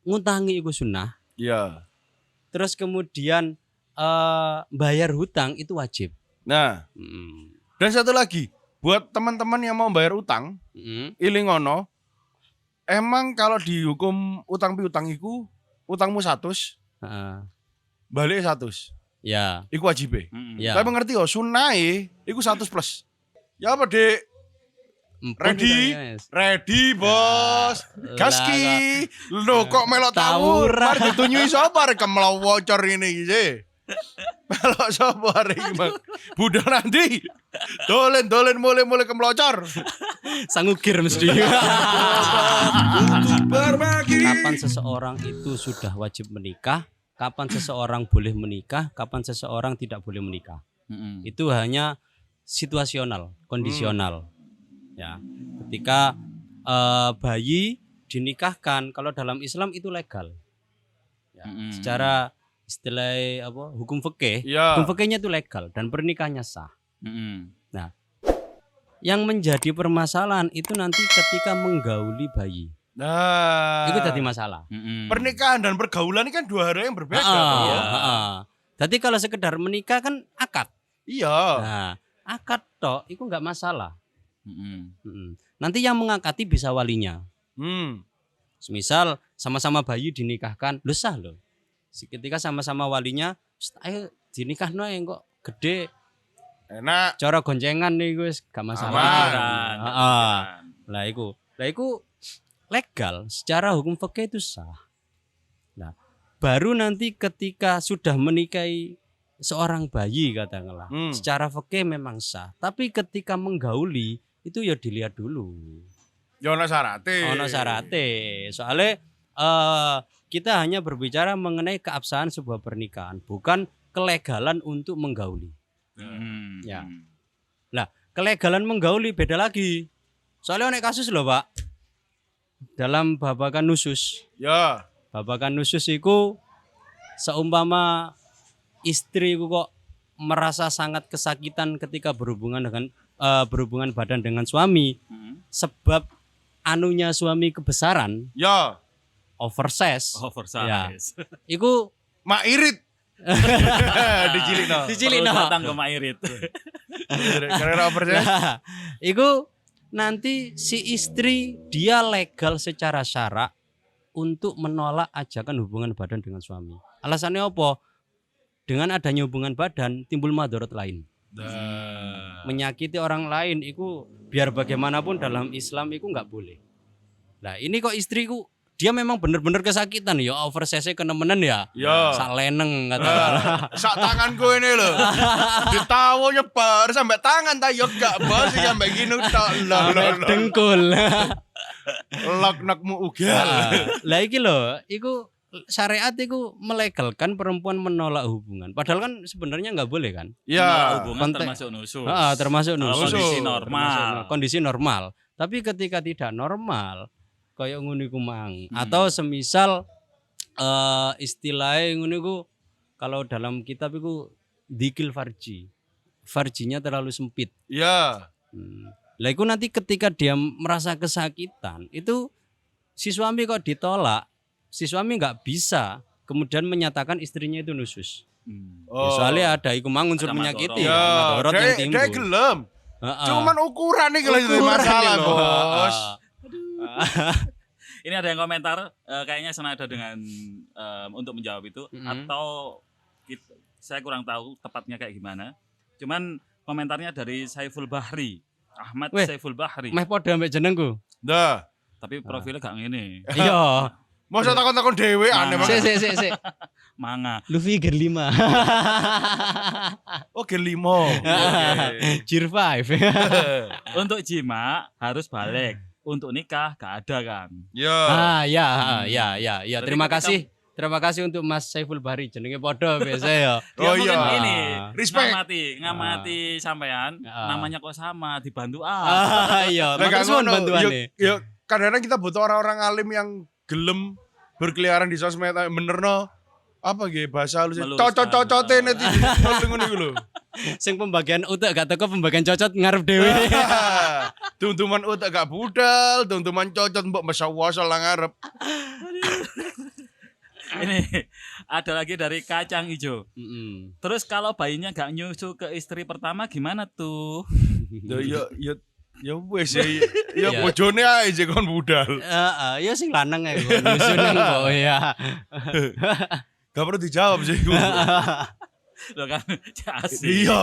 ngutangi iku sunnah. Iya. Terus kemudian bayar hutang itu wajib. Nah, dan satu lagi, buat teman-teman yang mau bayar utang, ilingono, emang kalau dihukum utang piutang iku, utangmu 100, balik 100. Ya. Iku wajib. Ya. Tapi ngerti yo, sunai iku 100 plus. Ya apa, Dek? Ready, bos. Gaski. Lho kok melok tawur? Mari ditunyui sapa rek kemlowocor ini iki. Melok sapa rek iki, Bang? Budal nanti. Dolen mulai kemlocor. Sangukir mesti. Untuk berbagi. Kapan seseorang itu sudah wajib menikah, kapan seseorang boleh menikah, kapan seseorang tidak boleh menikah. Itu hanya situasional, kondisional. Ya, ketika bayi dinikahkan, kalau dalam Islam itu legal. Ya, secara istilah hukum fikih, hukum fikihnya itu legal dan pernikahannya sah. Nah, yang menjadi permasalahan itu nanti ketika menggauli bayi. Nah, itu jadi masalah. Pernikahan dan pergaulan ini kan dua hal yang berbeda. Jadi kalau sekedar menikah kan akad. Iya. Nah, akad toh itu nggak masalah. Nanti yang mengakati bisa walinya. Misal sama-sama bayi dinikahkan, lu sah loh. Ketika sama-sama walinya, ayo dinikahno kok gede. Enak. Cara goncengan nih guys, gak masalah. Lah iku legal, secara hukum fikih itu sah. Nah, baru nanti ketika sudah menikahi seorang bayi katakanlah, secara fikih memang sah. Tapi ketika menggauli itu ya dilihat dulu. Ya ono syarate. Soalnya kita hanya berbicara mengenai keabsahan sebuah pernikahan, bukan kelegalan untuk menggauli. Ya. Lah, kelegalan menggauli beda lagi. Soalnya ono kasus loh, Pak. Dalam babakan nusus. Ya. Babakan nusus itu seumpama istri kok merasa sangat kesakitan ketika berhubungan badan dengan suami, sebab anunya suami kebesaran. Ya. Oversize. Ya. Iku mak irit. Dicilino. Datang ke mak irit. Karena oversize. Nah, iku nanti si istri dia legal secara syara untuk menolak ajakan hubungan badan dengan suami. Alasannya apa? Dengan adanya hubungan badan timbul madharat lain. Menyakiti orang lain itu biar bagaimanapun dalam Islam itu nggak boleh. Nah ini kok istriku dia memang benar-benar kesakitan ya oversize kenemenan ya. Sak leneng katakanlah. Sak tanganku ini loh. Ditawo nyebar sampai tangan ta yo gak bos sampai gini tok. Dengkul. Lok-nokmu ugal. Lah iki lho, iku syariat itu melegalkan perempuan menolak hubungan. Padahal kan sebenarnya nggak boleh kan? Iya. Hubungan termasuk nusus. Termasuk nusus. Kondisi normal. Kondisi normal. Tapi ketika tidak normal, kayak ngono iku mang. Atau semisal istilahnya ngono iku kalau dalam kitab iku dikil farji. Farjinya terlalu sempit. Iya. Lah iku nanti ketika dia merasa kesakitan, itu si suami kok ditolak. Si suami nggak bisa kemudian menyatakan istrinya itu nusus. Ya, soalnya ada iku mang unsur menyakiti, madharat yang timbul. Dia gelem. Cuman ukuran nih kalau itu masalah, Bos. Ini ada yang komentar kayaknya senada dengan untuk menjawab itu atau saya kurang tahu tepatnya kayak gimana. Cuman komentarnya dari Saiful Bahri, Ahmad Saiful Bahri. Meh padha ambek jenengku. Dah. Tapi profilnya gak ngene. Iya. Masa takon-takon dhewe aneh banget. Sik. Manga. Luffy Gear 5. Oh, Gear 5. Gear 5. Untuk jima harus balik. Untuk nikah gak ada kan. Ya. Ya. Terima kasih untuk Mas Saiful Bahri jenenge padha biasa ya. Dia mungkin ini respect. ngamati sampean namanya kok sama dibantu Iya, makasih bantuane. Ya, kadang-kadang kita butuh orang-orang alim yang gelem berkeliaran di sosmed benerno apa nggih bahasa halus cocot-cocote netizen ngono iku lho. Sing pembagian utek gak teko pembagian cocot ngarep dhewe. Tung-tuman utek gak budal, tung-tuman cocot mbok mesawasa lang ngarep. Ini ada lagi dari kacang hijau. Mm-mm. Terus kalau bayinya gak nyusu ke istri pertama gimana tuh? Ya wis ya Ya. bojone ae sing kon budal. Ya sing lanang ya kok nyusun kok ya. Gak perlu dijawab sih. Loh kan asik. Iya.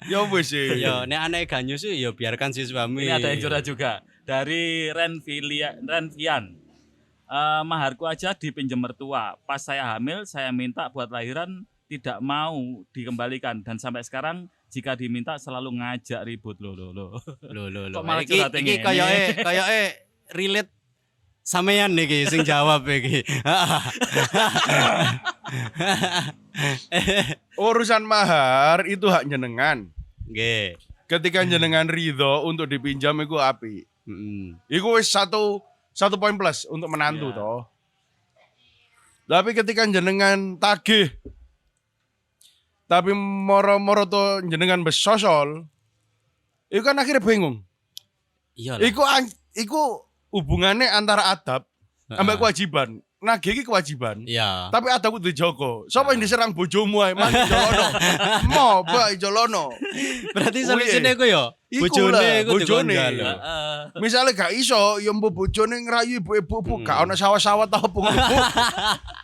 Ya wis sih. Ya nek anake gak nyusu ya biarkan si suami. Ini ada yang curhat juga dari Renvian. Maharku aja dipinjam mertua. Pas saya hamil, saya minta buat lahiran tidak mau dikembalikan dan sampai sekarang jika diminta selalu ngajak ribut loh. Loh. Kok malah Iki curhat iki ngene? koyoke relate sampeyan iki sing jawab iki. Urusan mahar itu hak jenengan. Nggih. Ketika jenengan ridho untuk dipinjam iku apik. Mm. Iku wis satu poin plus untuk menantu Iya. toh. Tapi ketika jenengan tagih tapi moro-moro to jenengan besosol, itu kan akhirnya bingung. Iyalah. Iku hubungannya antara adab sampai Heeh. kewajiban. Nagih iki kewajiban. Iya. Tapi adab kudu dijogo. Sapa yang diserang bojomu ae mati jolono. Mo bae jolono. Berarti Kuwi. solusine ku ya Iku bojone lah, iku bojone. dikondal. Misalnya gak iso, ya mbok bojone ngerayu ibu-ibu gak ono sawah-sawah tau apa ngono.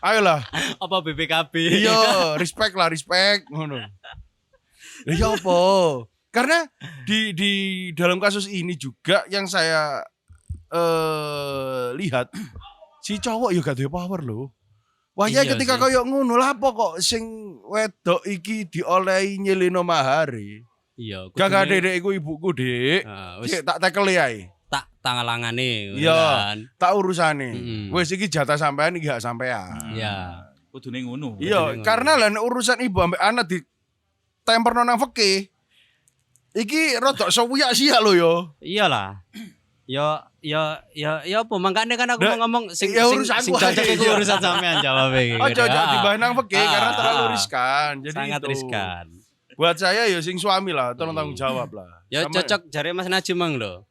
Ayolah. Apa BPKB? Iya, respect lah, respect ngono. Lah ya apa? Karena di dalam kasus ini juga yang saya lihat si cowok ya gak duwe power lho. Wah ya Iya ketika sih. koyo ngono lah apa kok sing wedok iki diolehi nyelino mahari. Iya. Gak kudune- dedek iku ibuku, Dik. Wis Cek tak tekel ae. tak tangalangane ngono Iya. kan. Tak urusane. Mm-mm. Wis iki jatah sampean iki gak sampean. Iya. Kudune ngono. Iya, ngono. karena lah nek urusan ibu ambek anak di temperno nang fikih. Iki rodok sowiak sia lho yo. Iyalah. Ya apa makanya kan aku Nah, mau ngomong sing ya sing urusanku sing cocok aja, iku iya. urusan sampean jawab iki. Ojo ojo dibahas nang fikih karena terlalu riskan. Jadi Sangat itu. riskan. Buat saya ya sing suami lah, tolong tanggung jawab lah. Ya Sama- cocok jare Mas Najim mang lho.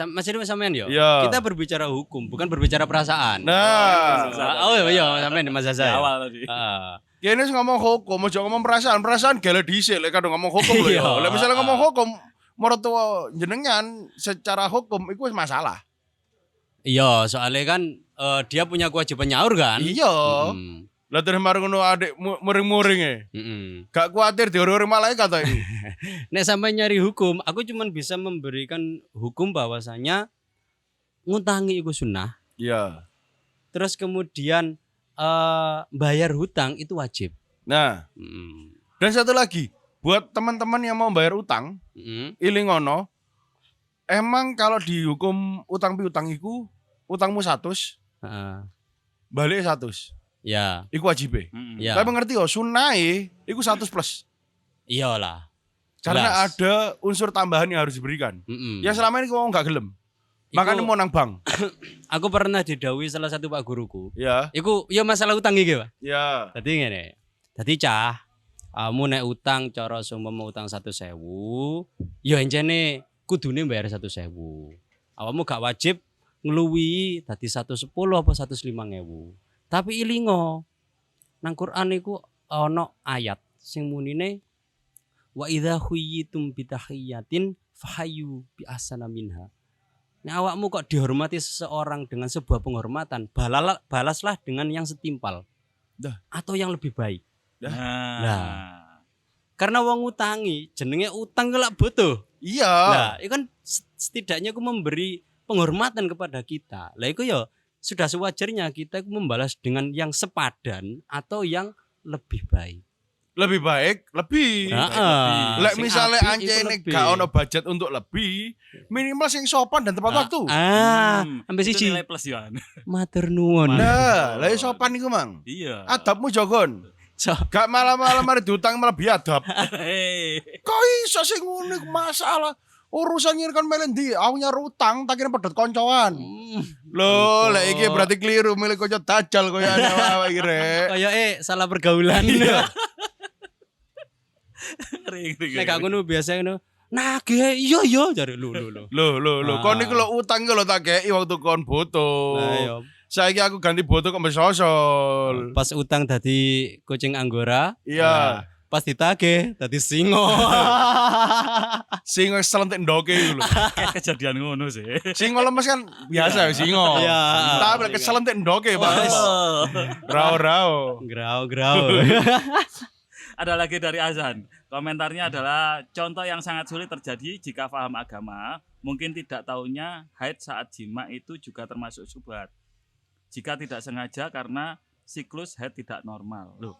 Mas ini sampean yo. Iya. Kita berbicara hukum, bukan berbicara perasaan. Nah, Oh iya sampean Mas Di Zaza. awal tadi. Heeh. kene wis ngomong hukum, ojo ngomong perasaan. Perasaan gele dhisik lek kadang ngomong hukum lho. Iya. yo. Lek misalnya ngomong hukum mertua jenengan secara hukum itu wis masalah. Iya, soalnya kan dia punya kewajiban nyaur kan? Iya. Mm. Lah terus mari ngono adik muring-muring e. Mm-mm. Gak kuatir diori-ori malaikat ta iki. Nek sampai nyari hukum, aku cuman bisa memberikan hukum bahwasanya ngutangi itu sunnah. Iya. Terus kemudian bayar hutang itu wajib. Nah, Mm. dan satu lagi, buat teman-teman yang mau bayar utang, Mm. ilingono, emang kalau dihukum utang piutang iku, utangmu 100, Heeh. balik 100. Ya, Iku wajib. ya. Tapi ngerti yo, sunnahe iku 100 plus. Iyalah. Karena Jelas. ada unsur tambahan yang harus diberikan. Mm-mm. Yang selama ini kok gak gelem. Iku- Makanya mau nang bank. Aku pernah didhawuhi salah satu pak guruku. Ya, Iku ya masalah utang iki, Pak. ya. Dadi ngene. Dadi cah, kamu nek utang cara seumpama utang 100.000, ya encene kudune bayar 100.000. Awakmu gak wajib ngluwihi dadi 110 apa 105.000. Tapi ilingo nang Quran iku ana ayat sing munine wa idza khuyyitum bitahiyatin fahayyu bi ahsana minha. Nek awakmu kok dihormati seseorang dengan sebuah penghormatan, balaslah dengan yang setimpal. Dah. Atau yang lebih baik. Nah. Karena wong ngutangi, jenenge utang kelak butuh. Iya. Nah, itu kan setidaknya aku memberi penghormatan kepada kita. Lah itu ya sudah sewajarnya kita membalas dengan yang sepadan atau yang lebih baik. Lebih baik, lebih. Heeh. Lek Sing misalnya apik iku anjene lebih. gak ono budget untuk lebih, minimal sing sopan dan tepat waktu. Sampai Itu siji nilai plus ya. matur nuwun. Nah, lah sopan iku, Mang. Iya. Adabmu jogon. So, Gak malam-malam mari diutang malah biadab. Hei. Kok iso sing ngono iku masalah. Urusannya kan melendi, aku nyari utang tak kira pedot koncoan. Loh, lek iki berarti keliru milik konco dajal koyo awake iki rek. kayak salah pergaulan. Nek gak ngono biasa ngono. Nagih iya jare lu. Loh, kon niku lho utang iku lho tak kei waktu kon butuh. Nah, iya. Saiki aku ganti boto kok mbes sosol. Pas utang dadi kucing anggora. Iya. Pas ditagih dadi singo. Singo selentik ndoke iku lho. Kayak kejadian ngono sih. Singo lemes kan biasa ya singo. Iya. Tapi lek keselentik ndoke Pak. Oh. Rao-rao. Grau. Ada lagi dari Azan. Komentarnya adalah contoh yang sangat sulit terjadi jika paham agama, mungkin tidak tahunya haid saat jima itu juga termasuk syubhat. Jika tidak sengaja karena siklus haid tidak normal. Loh.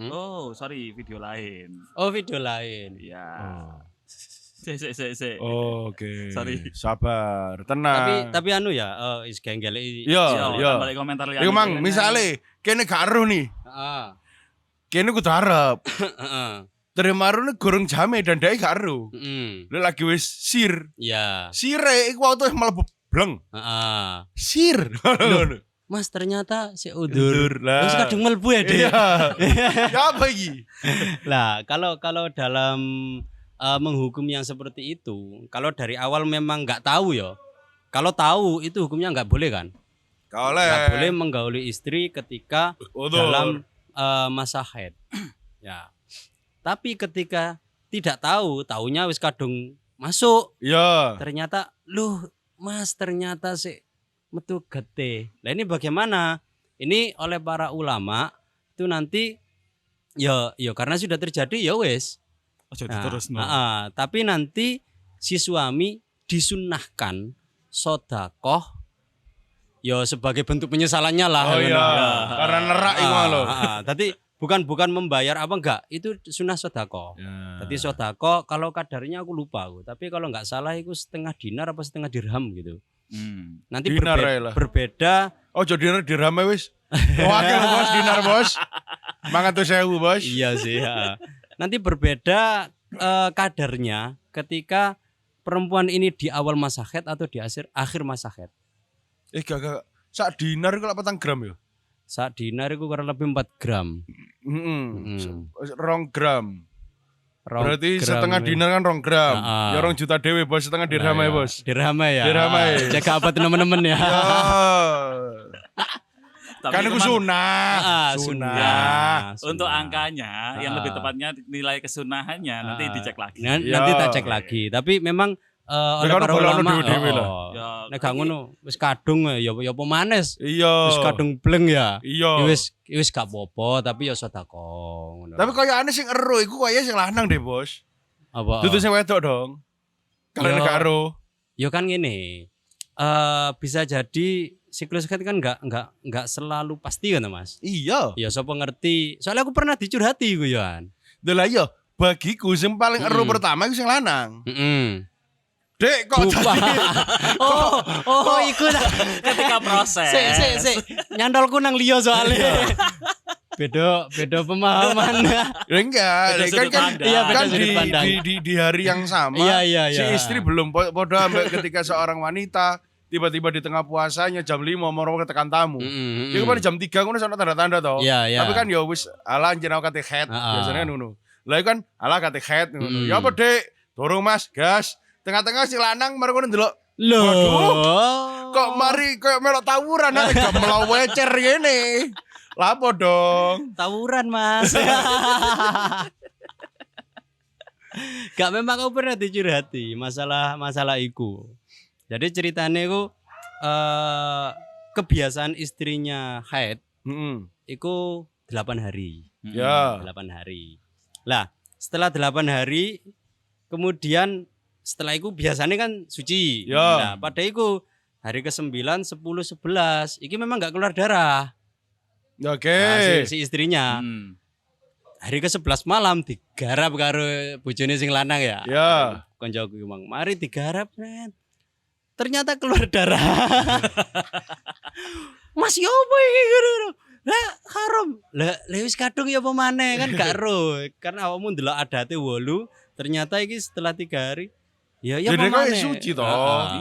Oh, sorry, video lain. Oh, video lain. Ya. Oh. Se. Oke. Sorry. Sabar, tenang. Tapi anu ya, is genggel. Iya. Balik komentar lihat. Iku mang misale kene gak aruh nih. Heeh. Kene kudu arep. Heeh. Terima arune gorong jame dan dhek gak aruh. Heeh. Lek lagi wis sir. Ya. Sire iku waktu mlebu bleng. Heeh. Sir. Mas ternyata si udur. lah. Terus kadung melbu ya, Dek. Iya. Ya apa iki? Lah, kalau dalam menghukum yang seperti itu, kalau dari awal memang nggak tahu ya. Kalau tahu itu hukumnya nggak boleh kan? Nggak boleh menggauli istri ketika dalam masa haid. Ya. Tapi ketika tidak tahu, taunya wis kadung masuk. Iya. Ternyata, Mas ternyata sih metu gete. Nah ini bagaimana? Ini oleh para ulama itu nanti ya karena sudah terjadi ya wes. Tapi nanti si suami disunnahkan sodakoh ya sebagai bentuk penyesalannya lah. Oh iya. Karena nerak iku lho. Tadi bukan membayar apa enggak, itu sunnah sodakoh. Ya. Jadi sodakoh kalau kadarnya aku lupa, tapi kalau enggak salah itu setengah dinar apa setengah dirham gitu. Nanti Dinar berbeda. Oh jadi dirame wis. Wakil bos dinar bos. 500.000 bos. Iya sih. Ya. Nanti berbeda kadarnya ketika perempuan ini di awal masa haid atau di akhir masa haid. Gak. Sak dinar iku 8 gram ya? Sak dinar itu kurang lebih 4 gram. 2 gram. Berarti setengah dinar kan 2 gram. Ya 2 juta dewe bos, setengah dirham ya bos. Dirham ya. Dirham ya. Jaga apa teman-teman ya. Kan itu sunnah. Untuk angkanya yang lebih tepatnya nilai kesunahannya nanti dicek lagi. Nanti tak cek lagi. Tapi memang oleh para ulama nek gak ngono wis kadung ya apa manes. Iya. Wis kadung bleng ya. Iya. Wis gak apa-apa tapi ya sedekah ngono. Tapi kayakane sing ero iku kaya sing lanang deh, Bos. Apa? Dudu sing wedok dong. Kalau nek gak ero. Ya kan ngene. Bisa jadi siklus haid kan enggak selalu pasti kan Mas. Iya. Ya sapa ngerti. Soalnya aku pernah dicurhati iku ya. Lah iya, bagiku sing paling ero pertama iku sing lanang. Dek kok jadi iku ketika proses. Sik. Nyantolku nang liya soalnya. Beda pemahaman. Enggak, kan di hari yang sama. Iya. Si istri belum podo ambek ketika seorang wanita tiba-tiba di tengah puasanya jam 5 mau ketekan tamu. Iku kan jam 3 ngono sono tanda-tanda to. Tapi kan ya wis ala jeneng kate head biasanya ngono. Lah kan ala kate head ngono. Ya apa Dek? Dorong Mas, gas. Tengah-tengah si lanang mari ngono ndelok. Waduh. Kok mari koyo melok tawuran nek gak melawecer ngene. Lapo dong? Tawuran Mas. Gak memang aku pernah dicurhati masalah iku. Jadi ceritanya iku kebiasaan istrinya haid. Iku 8 hari. Ya. 8 hari. Lah, setelah 8 hari kemudian setelah itu biasanya kan suci. Ya. Nah, pada itu hari ke-9, 10, 11 iki memang gak keluar darah. Oke. Nah, si istrinya. Hari ke-11 malam digarap karo bojone sing lanang ya. Ya. Koncoku emang mari digarap, Nen. Ternyata keluar darah. Mas yo apa iki ngono? Lah haram. Lah wis kadung ya apa maneh kan gak ero. Karena awakmu ndelok adate 8, ternyata iki setelah 3 hari ya jadi apa kan maneh. suci toh.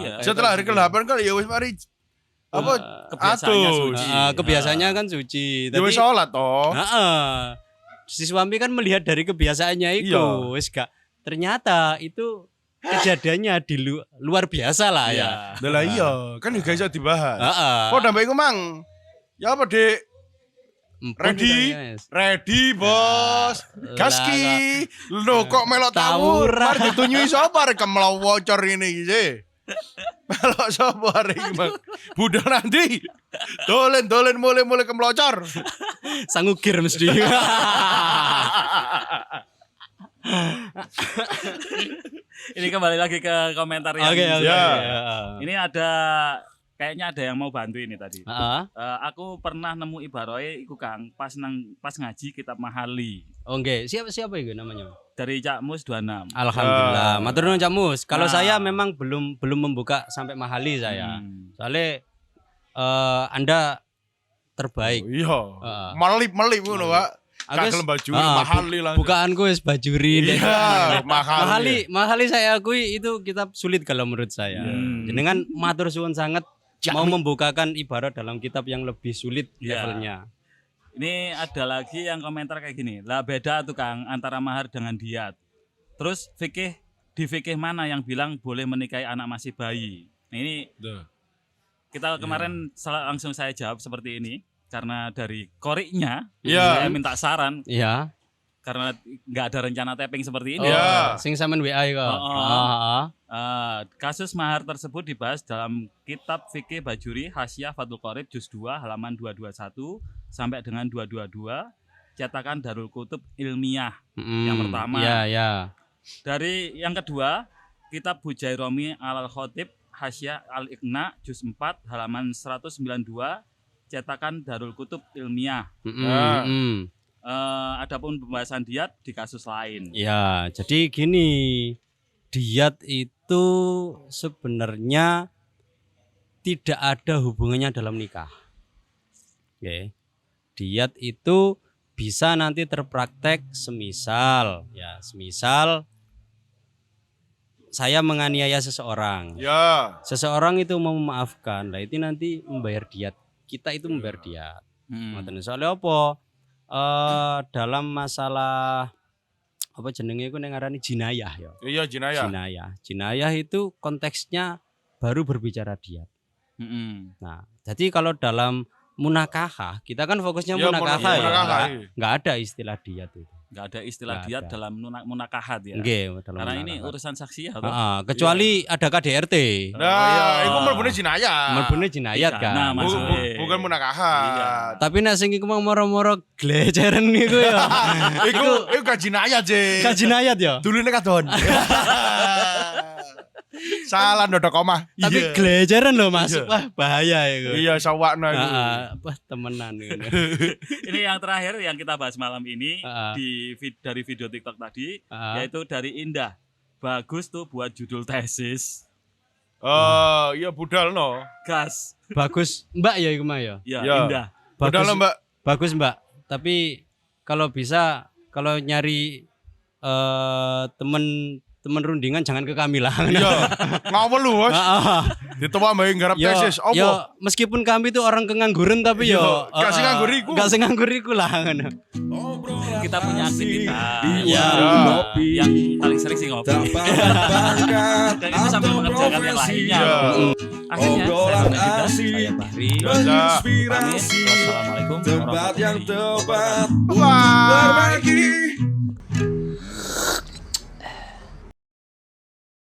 Iya. Setelah hari ke-8 kan ya wis mari apa kebiasaannya suci. Kebiasaannya kan suci. Ya wis salat toh. Si suami kan melihat dari kebiasaannya itu, wis gak. Ternyata itu kejadiannya di luar biasa lah ya. Lah iya, kan juga bisa dibahas. Heeh. Kok ndambek iku mang? Ya apa, Dik? Ready? Ready, Bos. Gaski. Lho kok melok tawur? Mari ditunyui sapa rek kemlawo cor ini iki. Melok sapa rek iki, Bang? Budal nanti. Dolen mulai kemlocor. Sangukir mesti. Ini kembali lagi ke komentar yang Oke. Ya. Ini kayaknya ada yang mau bantu ini tadi. Aku pernah nemu ibaroe iku Kang pas ngaji kitab Mahali. Oh nggih, siapa itu namanya? Dari Cak Mus 26. Alhamdulillah. Matur nuwun Cak Mus. Kalau saya memang belum membuka sampai Mahali saya. Soalnya Anda terbaik. Iya. Melip ngono, Pak. Kagel baju Mahali langsung. Bukaanku wis bajuri. Iya, Mahali saya akui itu kitab sulit kalau menurut saya. Dengan matur suwun sangat mau membukakan ibarat dalam kitab yang lebih sulit levelnya. Ini ada lagi yang komentar kayak gini. Lah beda tuh Kang antara mahar dengan diat. Terus di fikih mana yang bilang boleh menikahi anak masih bayi? Nah, ini kita kemarin langsung saya jawab seperti ini. Karena dari koriknya, saya minta saran. Iya. Karena nggak ada rencana tapping seperti ini. Sing sampean WA kok. Kasus mahar tersebut dibahas dalam kitab Fikih Bajuri Hasyiah Fathul Qorib Juz 2 halaman 221 sampai dengan 222 cetakan Darul Kutub Ilmiah. Yang pertama. Iya. Dari yang kedua, kitab Bujairomi Al-Khotib Hasyiah Al-Iqna Juz 4 halaman 192 cetakan Darul Kutub Ilmiah. Adapun pembahasan diat di kasus lain. Ya, jadi gini, diat itu sebenarnya tidak ada hubungannya dalam nikah. Oke. Diat itu bisa nanti terpraktek semisal saya menganiaya seseorang. Ya. Seseorang itu mau memaafkan, lah itu nanti membayar diat. Kita itu membayar diat. Soalnya apa? Dalam masalah apa jenenge iku ning ngarani jinayah ya. Iya, jinayah. Jinayah itu konteksnya baru berbicara diat. Nah, jadi kalau dalam munakahah, kita kan fokusnya munakahah ya. Enggak ada istilah diat itu. Enggak ada istilah diat dalam munakahat ya. Nggih, karena ini urusan saksi ya. Kecuali ada KDRT. Nah, itu mlebune jinayah. Mlebune jinayat kan. Bukan munakahat. Iya. Tapi nek sing iku mau moro-moro gleceren niku ya. Iku gak jinayat, Je. Gak jinayat ya. Dulune kadon. Salah ndodok omah. Tapi gleceran loh Mas. Wah, bahaya itu. Iya, sawakna itu. Wah, temenan gitu. Ini yang terakhir yang kita bahas malam ini dari video TikTok tadi, yaitu dari Indah. Bagus tuh buat judul tesis. Iya budal no. Gas. Bagus, Mbak ya iku mah ya. Iya, Indah. Budal no, Mbak. Bagus, Mbak. Tapi kalau bisa kalau nyari temen rundingan jangan ke kami lah. Iya. Ngawel lu, Bos. Ditewa mbak nggarap tesis. Opo? Yo, meskipun kami itu orang kengangguran tapi yo gak sing nganggur iku. Gak sing nganggur iku lah ngono. Kita punya aktivitas. Iya. Yang paling sering sih ngopi. Dan itu sambil mengerjakan yang lainnya. Akhirnya saya Bahri. Pamit. Wassalamualaikum warahmatullahi wabarakatuh. Wah.